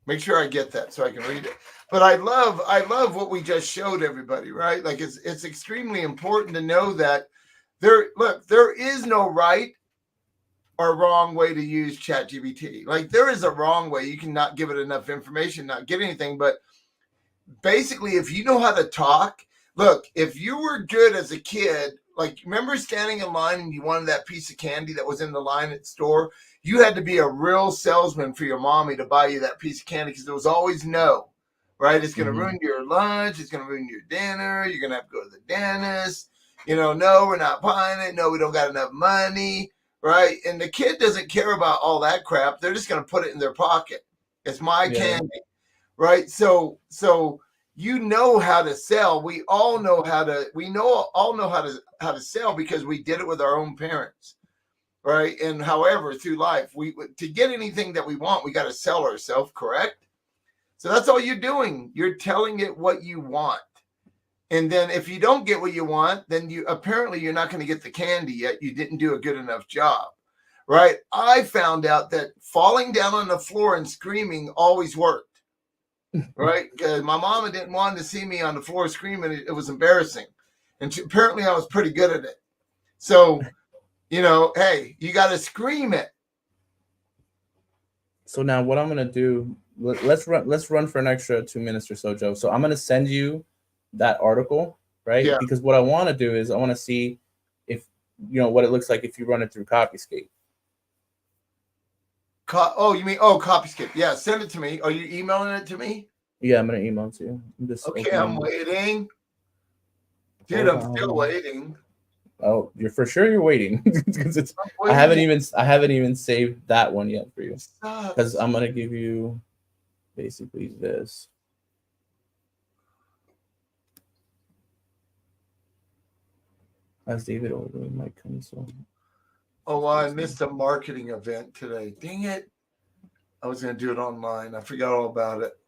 Make sure I get that so I can read it. But I love what we just showed everybody, right? Like it's extremely important to know that there is no right or wrong way to use ChatGPT. Like there is a wrong way. You cannot give it enough information, not get anything. But basically, if you know how to talk, look, if you were good as a kid, like remember standing in line and you wanted that piece of candy that was in the line at the store, you had to be a real salesman for your mommy to buy you that piece of candy because there was always no, right? It's going to ruin your lunch. It's going to ruin your dinner. You're going to have to go to the dentist. No, we're not buying it. No, we don't got enough money, right? And the kid doesn't care about all that crap. They're just going to put it in their pocket. It's my candy, right? So you know how to sell. We all know how to. We all know how to sell because we did it with our own parents, right? And however, through life, to get anything that we want, we got to sell ourselves, correct? So that's all you're doing. You're telling it what you want. And then if you don't get what you want, then you're not going to get the candy yet. You didn't do a good enough job. Right? I found out that falling down on the floor and screaming always worked. Right? Because my mama didn't want to see me on the floor screaming. It was embarrassing. And apparently I was pretty good at it. So, hey, you got to scream it. So now what I'm going to do, let's run for an extra 2 minutes or so, Joe. So I'm going to send you that article, right? Yeah. Because what I want to do is I want to see if, what it looks like if you run it through Copyscape. You mean Copyscape? Yeah, send it to me. Are you emailing it to me? Yeah, I'm gonna email it to you. I'm waiting. Dude, I'm still waiting. Oh, you're waiting because I haven't even saved that one yet for you because I'm gonna give you basically this. As David Older might come so. Oh, I missed a marketing event today. Dang it. I was going to do it online. I forgot all about it.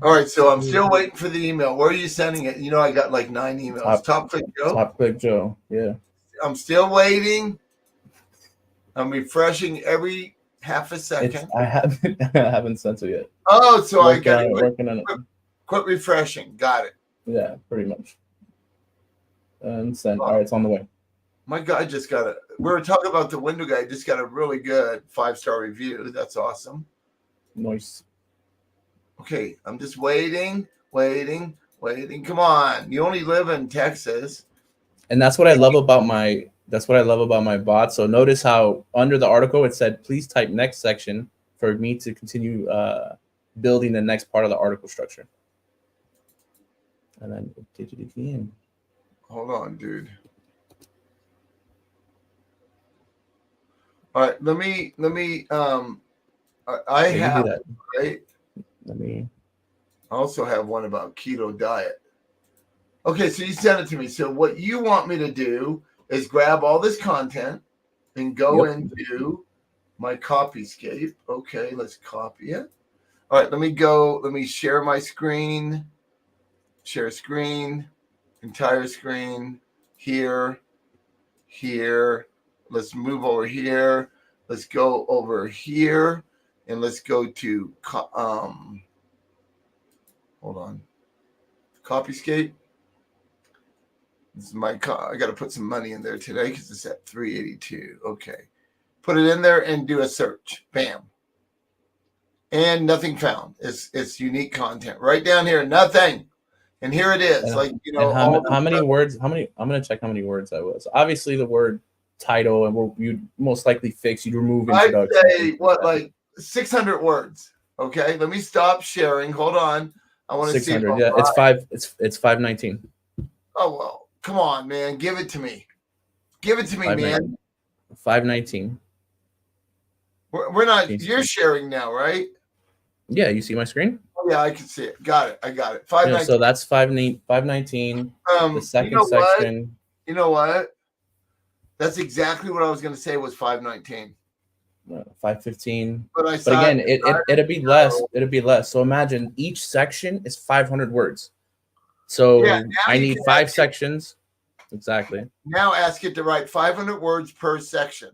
All right, so I'm still waiting for the email. Where are you sending it? I got like 9 emails. Top Click Joe? Top Click Joe, yeah. I'm still waiting. I'm refreshing every half a second. I haven't sent it yet. Oh, so I got it. Working on it. Quit refreshing. Got it. Yeah, pretty much. And send. All right, it's on the way. My guy just got we were talking about the window guy. Just got a really good 5-star review. That's awesome. Nice. Okay, I'm just waiting. Come on. You only live in Texas. And that's what I love about my bot. So notice how under the article it said, please type next section for me to continue building the next part of the article structure. And then did it again. Hold on, dude. All right, let me I have that. Right. I also have one about keto diet. Okay, so you sent it to me. So what you want me to do is grab all this content and go into my Copyscape. Okay, let's copy it. All right, let me share my screen. Share screen, entire screen, here. Let's move over here. Let's go over here and let's go to hold on. Copyscape. This is my I got to put some money in there today because it's at 382. Okay. Put it in there and do a search. Bam. And nothing found. It's unique content. Right down here, nothing. And here it is. How many words? I'm gonna check how many words that was. Obviously the word title and you'd most likely fix, you'd remove introduction. I'd say like 600 words. Okay, let me stop sharing. Hold on. I want to see. 600. Yeah, it's 519. Oh well, come on, man. Give it to me. Give it to me, man. 519. We're not. You're sharing now, right? Yeah, you see my screen? Oh, yeah, I can see it. Got it. I got it. 519. Yeah, so that's 519. The second section. You know what? That's exactly what I was going to say was 519. 515. But again, it'd be less. It'd be less. So imagine each section is 500 words. So I need 5 sections. Exactly. Now ask it to write 500 words per section.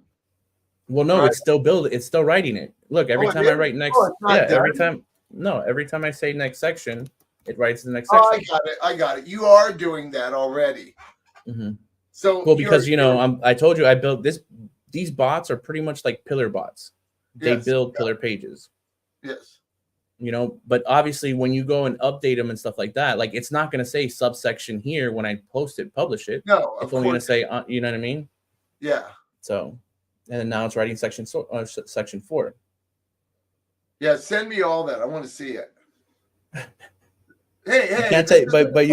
Well, no, right? It's still writing it. Look, every time I write next, every time I say next section, it writes the next section. I got it. You are doing that already. Mm-hmm. So because I told you I built this. These bots are pretty much like pillar bots. They build pillar pages. Yes. But obviously when you go and update them and stuff like that, like it's not going to say subsection here when I publish it. No, it's only going to say, you know what I mean? Yeah. So, and then now it's writing section 4. Yeah, send me all that. I want to see it. Hey, you can't take, but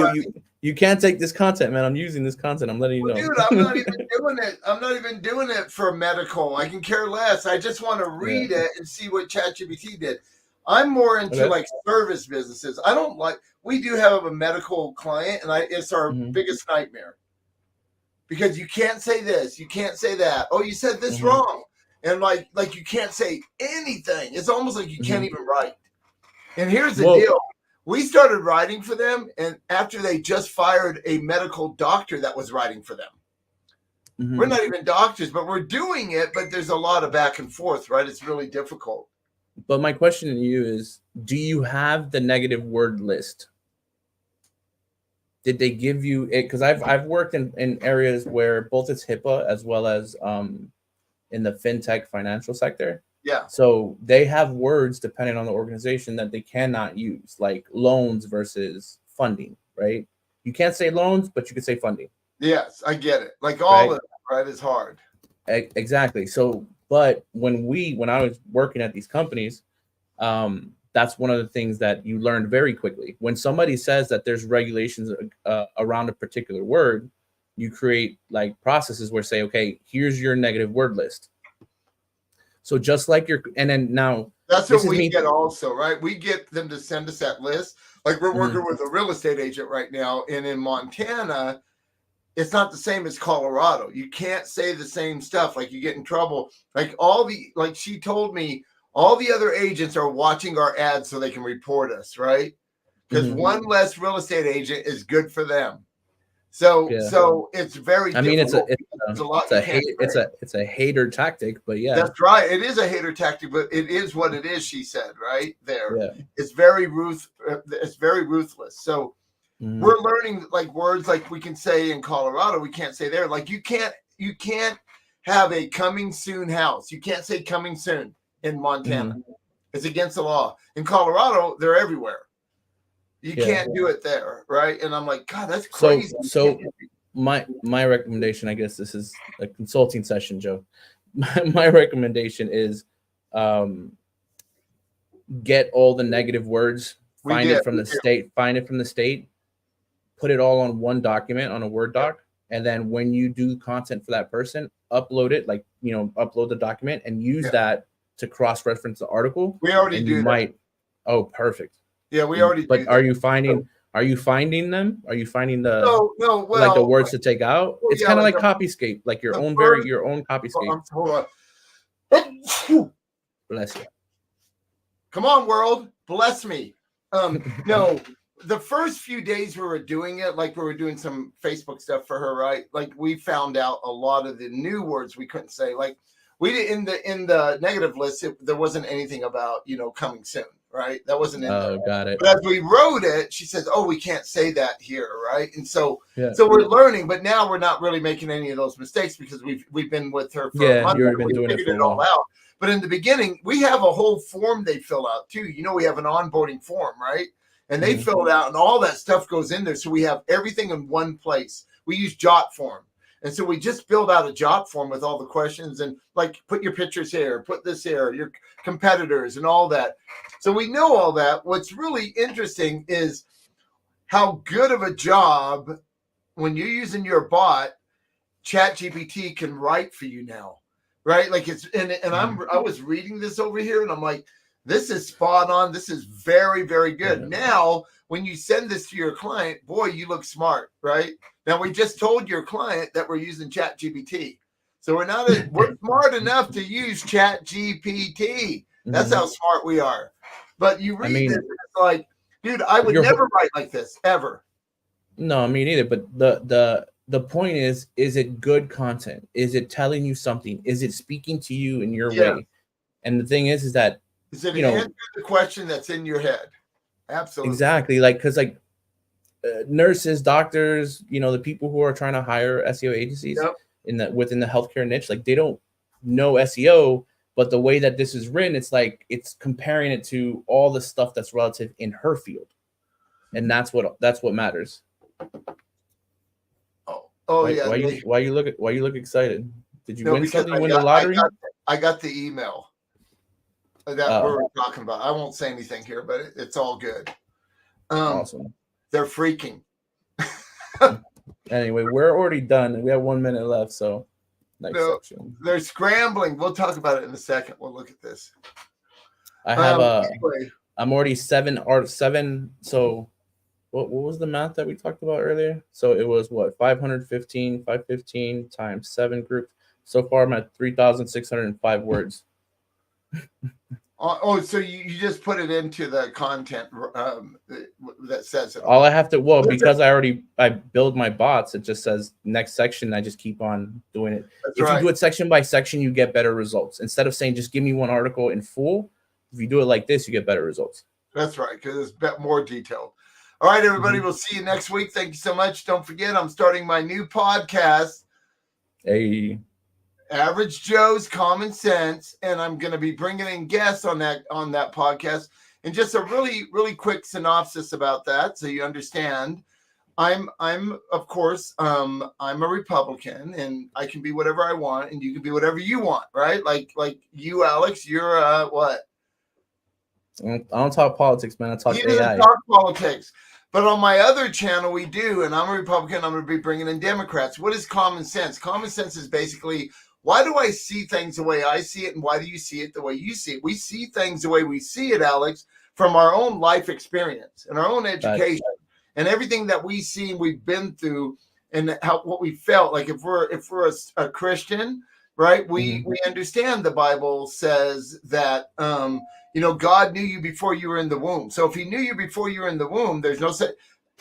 you can't take this content, man. I'm using this content. I'm letting you know. Dude, I'm not even doing it. I'm not even doing it for medical. I can care less. I just want to read it and see what Chatgpt did. I'm more into like service businesses. I don't like. We do have a medical client, and it's our biggest nightmare because you can't say this, you can't say that. Oh, you said this wrong, and like you can't say anything. It's almost like you can't even write. And here's the Well, deal. We started writing for them, and after they just fired a medical doctor that was writing for them. We're not even doctors, but we're doing it, but there's a lot of back and forth, right? It's really difficult. But my question to you is, do you have the negative word list? Did they give you it? Because I've worked in areas where both it's HIPAA as well as in the fintech financial sector. Yeah. So they have words depending on the organization that they cannot use, like loans versus funding, right? You can't say loans, but you can say funding. Yes, I get it. Like all of it, right, is hard. Exactly. So, but when I was working at these companies, that's one of the things that you learned very quickly. When somebody says that there's regulations around a particular word, you create like processes where say, okay, here's your negative word list. So just like and then now that's what we get also, right? We get them to send us that list. Like we're working with a real estate agent right now, and in Montana, it's not the same as Colorado. You can't say the same stuff. Like you get in trouble. Like she told me, all the other agents are watching our ads so they can report us, right? Because one less real estate agent is good for them. So it's very. I mean, difficult. it's a hater tactic, but yeah, that's right. It is a hater tactic, but it is what it is. She said, right there. Yeah. It's very ruthless. So we're learning like words like we can say in Colorado, we can't say there. Like you can't have a coming soon house. You can't say coming soon in Montana. It's against the law. In Colorado, they're everywhere. You can't do it there, right? And I'm like, God, that's crazy. So my recommendation, I guess this is a consulting session, Joe. My recommendation is get all the negative words, find it from the state, put it all on one document on a Word doc, and then when you do content for that person, upload it, like upload the document and use that to cross-reference the article. We already do that. Oh, perfect. Yeah, we already. But are you finding them? Are you finding the no? Well, like the words to take out? It's kind of like Copyscape, like your own Copyscape. Hold on. Bless you. Come on, world, bless me. No, the first few days we were doing it, like we were doing some Facebook stuff for her, right? Like we found out a lot of the new words we couldn't say. Like we did in the negative list, there wasn't anything about coming soon. Right, that wasn't in there. Oh, got it. But as we wrote it, she says, "Oh, we can't say that here, right?" And so we're learning, but now we're not really making any of those mistakes because we've been with her for a month. You've been doing it for a while. All out. But in the beginning, we have a whole form they fill out too. We have an onboarding form, right? And they fill it out, and all that stuff goes in there. So we have everything in one place. We use Jot form. And so we just build out a Jot form with all the questions and like put your pictures here, put this here, your competitors and all that. So we know all that. What's really interesting is how good of a job when you're using your bot, Chatgpt can write for you now, right? Like I was reading this over here and I'm like, this is spot on. This is very, very good. Yeah. Now, when you send this to your client, boy, you look smart, right? Now, we just told your client that we're using Chatgpt. So we're smart enough to use Chatgpt. That's how smart we are. But you read this, it's like, dude, I would never write like this, ever. No, me neither. But the point is it good content? Is it telling you something? Is it speaking to you in your way? And the thing is that is it answer the question that's in your head? Absolutely. Exactly. Like, because like nurses, doctors, the people who are trying to hire SEO agencies within the healthcare niche, like they don't know SEO, but the way that this is written, it's like it's comparing it to all the stuff that's relative in her field, and that's what matters. Why you look excited? Did you win something? Win the lottery? I got the email that we're talking about. I won't say anything here, but it's all good. Awesome. They're freaking. Anyway, we're already done. We have 1 minute left, so next section. They're scrambling. We'll talk about it in a second. We'll look at this. I have anyway. I'm already seven. So what was the math that we talked about earlier? So it was what 515 times 7 groups. So far, I'm at 3,605 words. So you just put it into the content that says it. All I have to, well, because I build my bots, it just says next section. I just keep on doing it. That's if right. you do it section by section, you get better results. Instead of saying just give me one article in full, if you do it like this, you get better results. That's right, because it's more detailed. All right, everybody, we'll see you next week. Thank you so much. Don't forget, I'm starting my new podcast. Hey. Average Joe's Common Sense, and I'm going to be bringing in guests on that podcast. And just a really, really quick synopsis about that, so you understand. I'm of course, I'm a Republican, and I can be whatever I want, and you can be whatever you want, right? Like you, Alex, you're what? I don't talk politics, man. I talk he AI. doesn't talk politics. But on my other channel, we do, and I'm a Republican. I'm going to be bringing in Democrats. What is common sense? Common sense is basically, why do I see things the way I see it, and why do you see it the way you see it? We see things the way we see it, Alex, from our own life experience and our own education and everything that we see and we've been through, and what we felt like. If we're a Christian, right? We understand the Bible says that God knew you before you were in the womb. So if he knew you before you were in the womb, there's no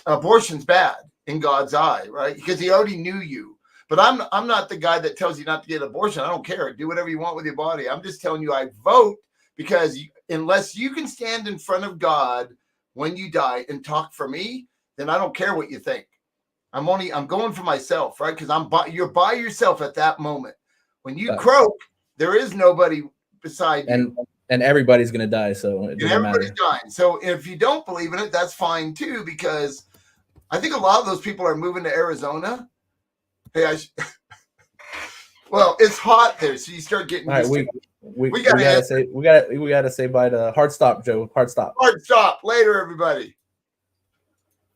abortion's bad in God's eye, right? Because he already knew you. But I'm not the guy that tells you not to get an abortion. I don't care. Do whatever you want with your body. I'm just telling you I vote because unless you can stand in front of God when you die and talk for me, then I don't care what you think. I'm going for myself, right? Because you're by yourself at that moment. When you croak, there is nobody beside you. And everybody's going to die, so it doesn't everybody's matter. dying. So if you don't believe in it, that's fine too, because I think a lot of those people are moving to Arizona. Hey, well, it's hot there, so you start getting. All right, we gotta say bye to hard stop, Joe. Hard stop. Hard stop. Later, everybody.